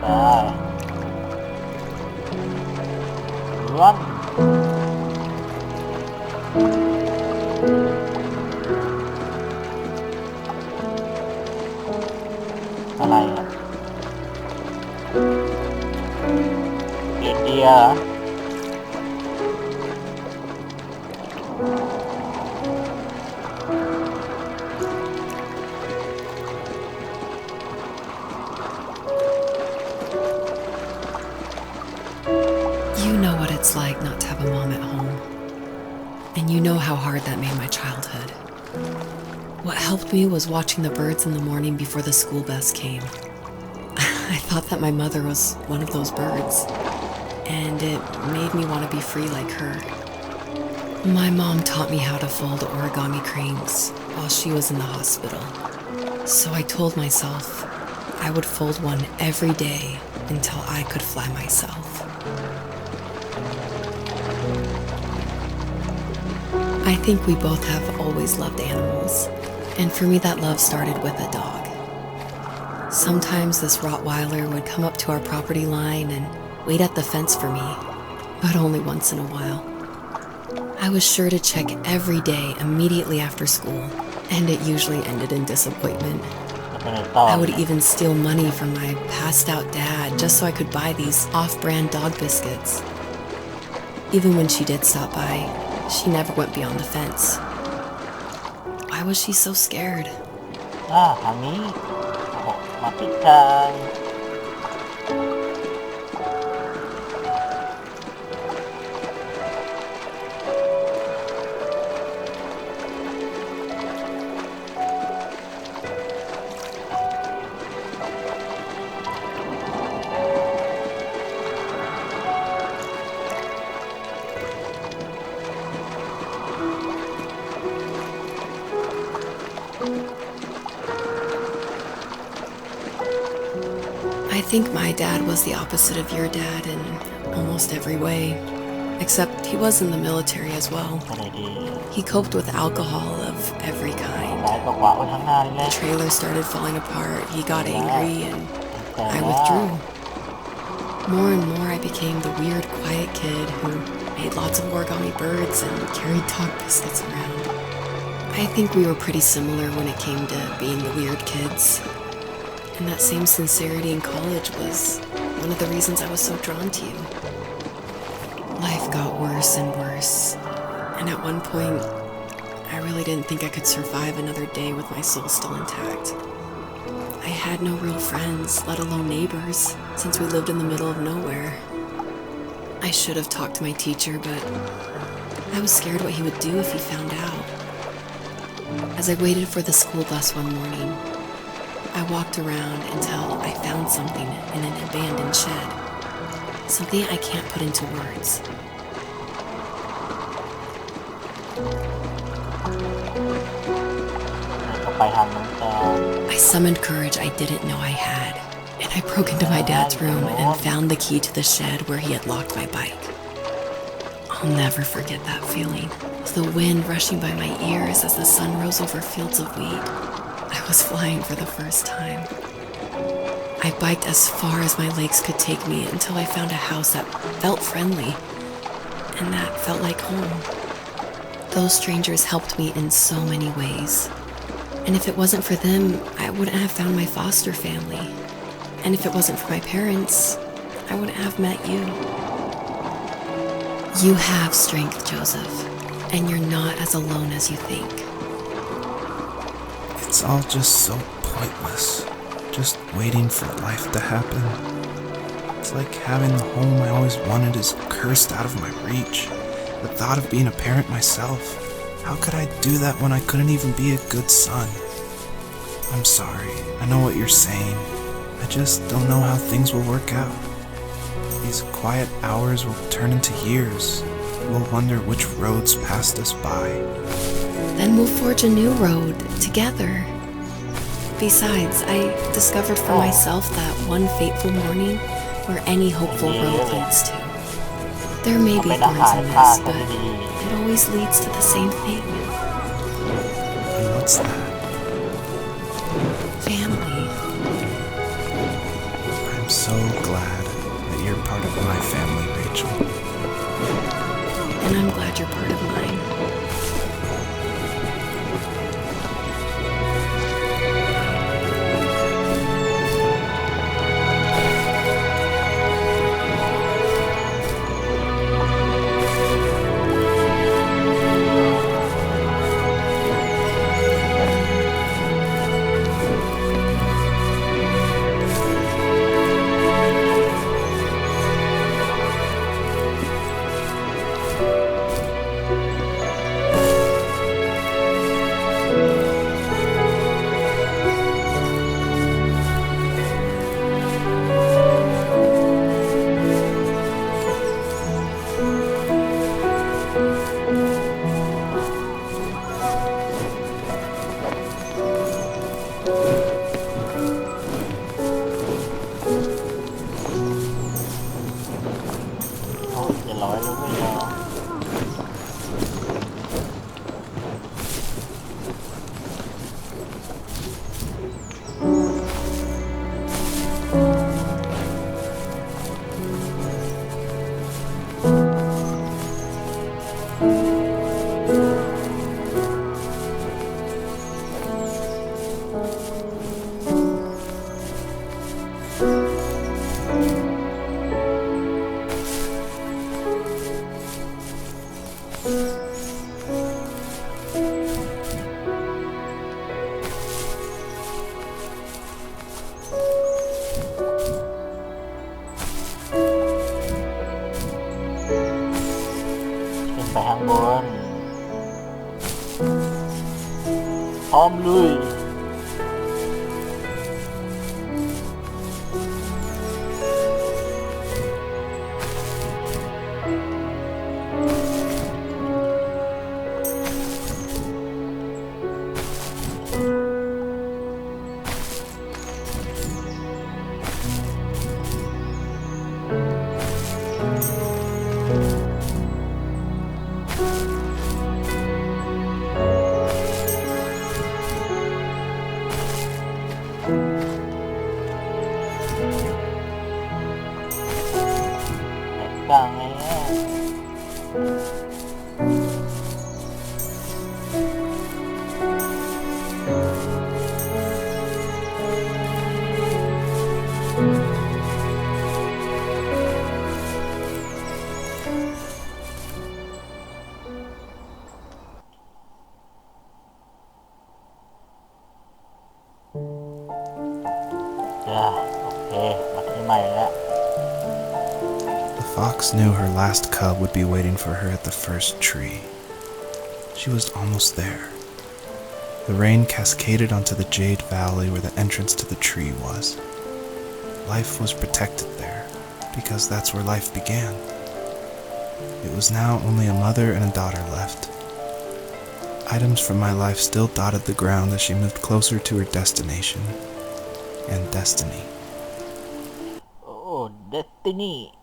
ล้วนอะไรอ่ะเกียร์เดีย You know what it's like not to have a mom at home. And you know how hard that made my childhood. What helped me was watching the birds in the morning before the school bus came. I thought that my mother was one of those birds, and it made me want to be free like her. My mom taught me how to fold origami cranes while she was in the hospital. So I told myself I would fold one every day until I could fly myself. I think we both have always loved animals, and for me that love started with a dog. Sometimes this Rottweiler would come up to our property line and wait at the fence for me, but only once in a while. I was sure to check every day immediately after school, and it usually ended in disappointment. I would even steal money from my passed out dad just so I could buy these off-brand dog biscuits. Even when she did stop by, she never went beyond the fence. Why was she so scared? ทางนี้มาปิดทาง I think my dad was the opposite of your dad in almost every way, except he was in the military as well. อะไรดี He coped with alcohol of every kind. ซ้ายกับขวาไว้ข้างหน้านี่แห The ละ trailer started falling apart, he got angry, and I withdrew. More and more I became the weird, quiet kid who made lots of origami birds and carried dog biscuits around. I think we were pretty similar when it came to being the weird kids. And that same sincerity in college was one of the reasons I was so drawn to you. Life got worse and worse, and at one point, I really didn't think I could survive another day with my soul still intact. I had no real friends, let alone neighbors, since we lived in the middle of nowhere. I should have talked to my teacher, but I was scared what he would do if he found out. As I waited for the school bus one morning, I walked around until I found something in an abandoned shed. Something I can't put into words. I summoned courage I didn't know I had, and I broke into my dad's room and found the key to the shed where he had locked my bike. I'll never forget that feeling, the wind rushing by my ears as the sun rose over fields of wheat. I was flying for the first time. I biked as far as my legs could take me until I found a house that felt friendly and that felt like home. Those strangers helped me in so many ways. And if it wasn't for them, I wouldn't have found my foster family. And if it wasn't for my parents, I wouldn't have met you. You have strength, Joseph, and you're not as alone as you think. It's all just so pointless, just waiting for life to happen. It's like having the home I always wanted is cursed out of my reach. The thought of being a parent myself, how could I do that when I couldn't even be a good son? I'm sorry, I know what you're saying. I just don't know how things will work out. These quiet hours will turn into years. We'll wonder which roads passed us by. Then we'll forge a new road together. Besides, I discovered for myself that one fateful morning where any hopeful road leads to. There may be thorns in this, but it always leads to the same thing. And what's that? Family. I'm so พร้อมลุยบ้างไงโอเคมาที่ใหม่แล้ว The fox knew her last cub would be waiting for her at the first tree. She was almost there. The rain cascaded onto the jade valley where the entrance to the tree was. Life was protected there, because that's where life began. It was now only a mother and a daughter left. Items from my life still dotted the ground as she moved closer to her destination and destiny. Oh, destiny.